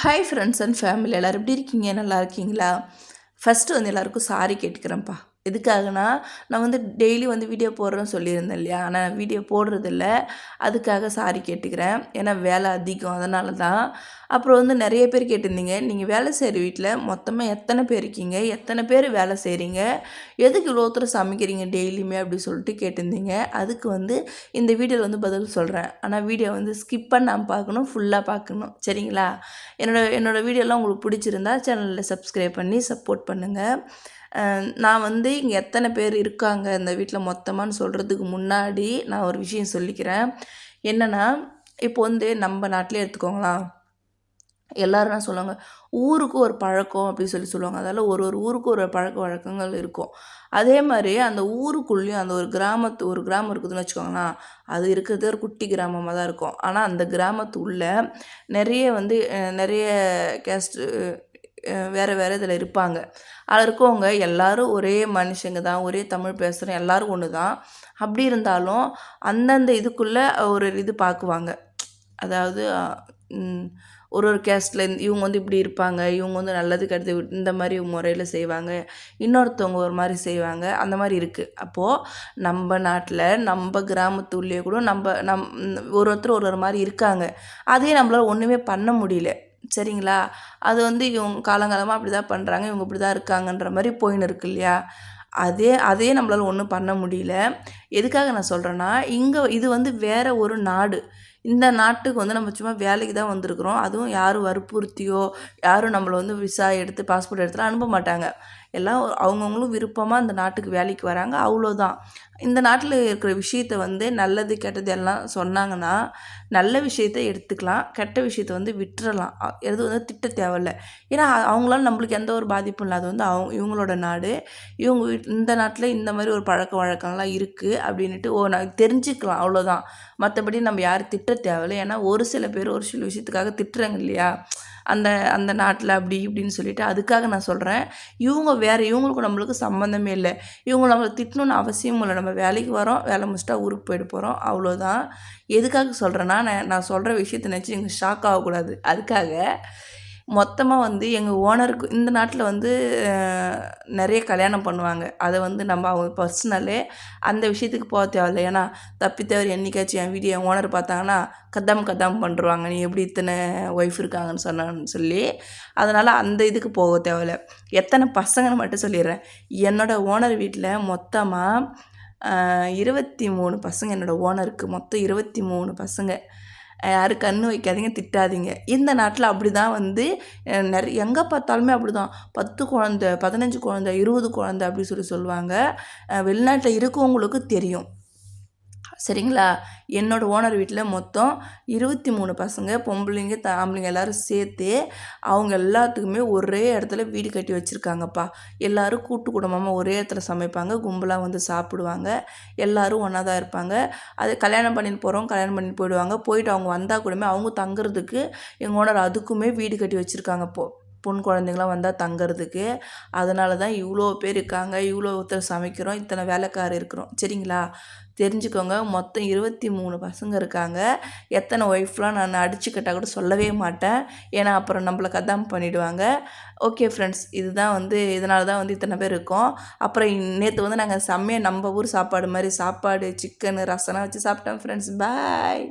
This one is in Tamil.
ஹாய் ஃப்ரெண்ட்ஸ் அண்ட் ஃபேமிலி எல்லோரும் எப்படி இருக்கீங்க? நல்லா இருக்கீங்களா? ஃபஸ்ட்டு வந்து எல்லாருக்கும் சாரி கேட்டுக்கிறேன்ப்பா. எதுக்காகனா, நான் வந்து டெய்லி வந்து வீடியோ போடுறேன்னு சொல்லியிருந்தேன் இல்லையா? ஆனால் வீடியோ போடுறதில்ல. அதுக்காக சாரி கேட்டுக்கிறேன். ஏன்னா வேலை அதிகம் அதனால தான். அப்புறம் வந்து நிறைய பேர் கேட்டிருந்தீங்க, "நீங்கள் வேலை செய்கிற வீட்டில் மொத்தமா எத்தனை பேர் இருக்கீங்க? எத்தனை பேர் வேலை செய்கிறீங்க? எதுக்கு இவ்வளோ தூரம் சமைக்கிறீங்க டெய்லியுமே?" அப்படி சொல்லிட்டு கேட்டிருந்தீங்க. அதுக்கு வந்து இந்த வீடியோவில் வந்து பதில் சொல்கிறேன். ஆனால் வீடியோ வந்து ஸ்கிப் பண்ணாமல் பார்க்கணும், ஃபுல்லாக பார்க்கணும். சரிங்களா? என்னோடய வீடியோலாம் உங்களுக்கு பிடிச்சிருந்தா சேனலில் சப்ஸ்கிரைப் பண்ணி சப்போர்ட் பண்ணுங்கள். நான் வந்து இங்கே எத்தனை பேர் இருக்காங்க இந்த வீட்டில் மொத்தமான்னு சொல்கிறதுக்கு முன்னாடி நான் ஒரு விஷயம் சொல்லிக்கிறேன். என்னென்னா, இப்போ வந்து நம்ம நாட்டிலே எடுத்துக்கோங்களா, எல்லோரும் என்ன சொல்லுவாங்க, ஊருக்கு ஒரு பழக்கம் அப்படின்னு சொல்லுவாங்க. அதனால் ஒரு ஒரு ஊருக்கு ஒரு பழக்க வழக்கங்கள் இருக்கும். அதே மாதிரி அந்த ஊருக்குள்ளேயும் அந்த ஒரு கிராமம் இருக்குதுன்னு வச்சுக்கோங்களேன், அது இருக்கிறது ஒரு குட்டி கிராமமாக தான் இருக்கும். ஆனால் அந்த கிராமத்து உள்ள நிறைய வந்து நிறைய கேஸ்ட்டு வேறு வேறு இதில் இருப்பாங்க. அதில் இருக்கவங்க எல்லோரும் ஒரே மனுஷங்க தான், ஒரே தமிழ் பேசுகிறோம், எல்லோரும் ஒன்று தான். அப்படி இருந்தாலும் அந்தந்த இதுக்குள்ளே ஒரு இது பார்க்குவாங்க. அதாவது ஒரு ஒரு கேஸ்ட்டில் இவங்க வந்து இப்படி இருப்பாங்க, இவங்க வந்து நல்லது கெட்டது இந்த மாதிரி முறையில் செய்வாங்க, இன்னொருத்தவங்க ஒரு மாதிரி செய்வாங்க, அந்த மாதிரி இருக்குது. அப்போது நம்ம நாட்டில் நம்ம கிராமத்துள்ளேயே கூட ஒரு ஒருத்தர் ஒரு ஒரு மாதிரி இருக்காங்க. அதையும் நம்மளால் ஒன்றுமே பண்ண முடியல. சரிங்களா? அது வந்து இவங்க காலங்காலமாக அப்படி தான் பண்ணுறாங்க, இவங்க இப்படி தான் இருக்காங்கன்ற மாதிரி போயின்னு இருக்கு இல்லையா? அதையே நம்மளால் ஒன்றும் பண்ண முடியல. எதுக்காக நான் சொல்கிறேன்னா, இது வந்து வேறு ஒரு நாடு. இந்த நாட்டுக்கு வந்து நம்ம சும்மா வேலைக்கு தான் வந்திருக்கிறோம். அதுவும் யாரும் வற்புறுத்தியோ, யாரும் நம்மள வந்து விசா எடுத்து, பாஸ்போர்ட் எடுத்துலாம் அனுப்ப மாட்டாங்க. எல்லாம் அவங்கவுங்களும் விருப்பமாக அந்த நாட்டுக்கு வேலைக்கு வராங்க, அவ்வளோதான். இந்த நாட்டில் இருக்கிற விஷயத்த வந்து நல்லது, கெட்டது எல்லாம் சொன்னாங்கன்னா, நல்ல விஷயத்த எடுத்துக்கலாம், கெட்ட விஷயத்த வந்து விட்டுறலாம். எதுவும் வந்து திட்ட தேவையில்ல. ஏன்னா அவங்களால நம்மளுக்கு எந்த ஒரு பாதிப்பும் இல்லை. அது வந்து இவங்களோட நாடு. இவங்க இந்த நாட்டில் இந்த மாதிரி ஒரு பழக்க வழக்கம்லாம் இருக்குது அப்படின்ட்டு நான் தெரிஞ்சுக்கலாம், அவ்வளோதான். மற்றபடி நம்ம யாரும் திட்ட தேவையில்ல. ஏன்னா ஒரு சில பேர் ஒரு சில விஷயத்துக்காக திட்டுறாங்க இல்லையா? அந்த அந்த நாட்டில் அப்படி இப்படின்னு சொல்லிட்டு அதுக்காக நான் சொல்கிறேன். இவங்களுக்கும் நம்மளுக்கும் சம்மந்தமே இல்லை. இவங்க நம்மளை திட்டணும்னு அவசியமும் இல்லை. நம்ம வேலைக்கு வரோம், வேலை முடிச்சிட்டா ஊருக்கு போயிட்டு போகிறோம், அவ்வளோதான். எதுக்காக சொல்கிறேன்னா, நான் சொல்கிற விஷயத்த நினச்சி நீங்கள் ஷாக் ஆகக்கூடாது. அதுக்காக மொத்தமாக வந்து எங்கள் ஓனருக்கு இந்த நாட்டில் வந்து நிறைய கல்யாணம் பண்ணுவாங்க. அதை வந்து நம்ம அவங்க பர்சனலே அந்த விஷயத்துக்கு போக தேவையில்ல. ஏன்னா தப்பி தவறி என்னைக்காச்சும் என் வீடியோ என் ஓனர் பார்த்தாங்கன்னா கதாம் கதாம் பண்ணுருவாங்க, நீ எப்படி இத்தனை ஒய்ஃப் இருக்காங்கன்னு சொன்னான்னு சொல்லி. அதனால் அந்த இதுக்கு போக தேவையில்ல. எத்தனை பசங்கன்னு மட்டும் சொல்லிடுறேன். என்னோடய ஓனர் வீட்டில் மொத்தமாக 23 பசங்க. என்னோடய ஓனருக்கு மொத்தம் 23 பசங்க. யாரும் கண்ணு வைக்காதீங்க, திட்டாதீங்க. இந்த நாட்டில் அப்படி தான் வந்து எங்கே பார்த்தாலுமே அப்படி தான். 10 குழந்த, 15 குழந்த, 20 குழந்த அப்படி சொல்லுவாங்க. வெளிநாட்டில் இருக்கவங்களுக்கு தெரியும். சரிங்களா? என்னோடய ஓனர் வீட்டில் மொத்தம் 23 பசங்க, பொம்பளைங்க, ஆம்பளைங்க எல்லோரும் சேர்த்து அவங்க எல்லாத்துக்குமே ஒரே இடத்துல வீடு கட்டி வச்சுருக்காங்கப்பா. எல்லோரும் கூட்டு குடும்பமாக ஒரே இடத்துல சமைப்பாங்க, கும்பலாக வந்து சாப்பிடுவாங்க, எல்லோரும் ஒன்றா தான் இருப்பாங்க. அது கல்யாணம் பண்ணிட்டு போகிறவங்க கல்யாணம் பண்ணிட்டு போயிடுவாங்க. போயிட்டு அவங்க வந்தால் கூடமே அவங்க தங்குறதுக்கு எங்கள் ஓனர் அதுக்குமே வீடு கட்டி வச்சுருக்காங்க. பொண் குழந்தைங்களாம் வந்தால் தங்குறதுக்கு. அதனால தான் இவ்வளோ பேர் இருக்காங்க, இவ்வளோ ஒருத்தர் சமைக்கிறோம், இத்தனை வேலைக்காரர் இருக்கிறோம். சரிங்களா? தெரிஞ்சுக்கோங்க. மொத்தம் 23 பசங்க இருக்காங்க. எத்தனை ஒய்ஃப்லாம் நான் அடிச்சுக்கிட்டால் கூட சொல்லவே மாட்டேன். ஏன்னா அப்புறம் நம்மள கதாம் பண்ணிவிடுவாங்க. ஓகே ஃப்ரெண்ட்ஸ், இதனால தான் வந்து இத்தனை பேர் இருக்கோம். அப்புறம் நேற்று வந்து நாங்கள் செம்மையாக நம்ம ஊர் சாப்பாடு மாதிரி சாப்பாடு, சிக்கனு, ரசம்லாம் வச்சு சாப்பிட்டோம் ஃப்ரெண்ட்ஸ். பாய்.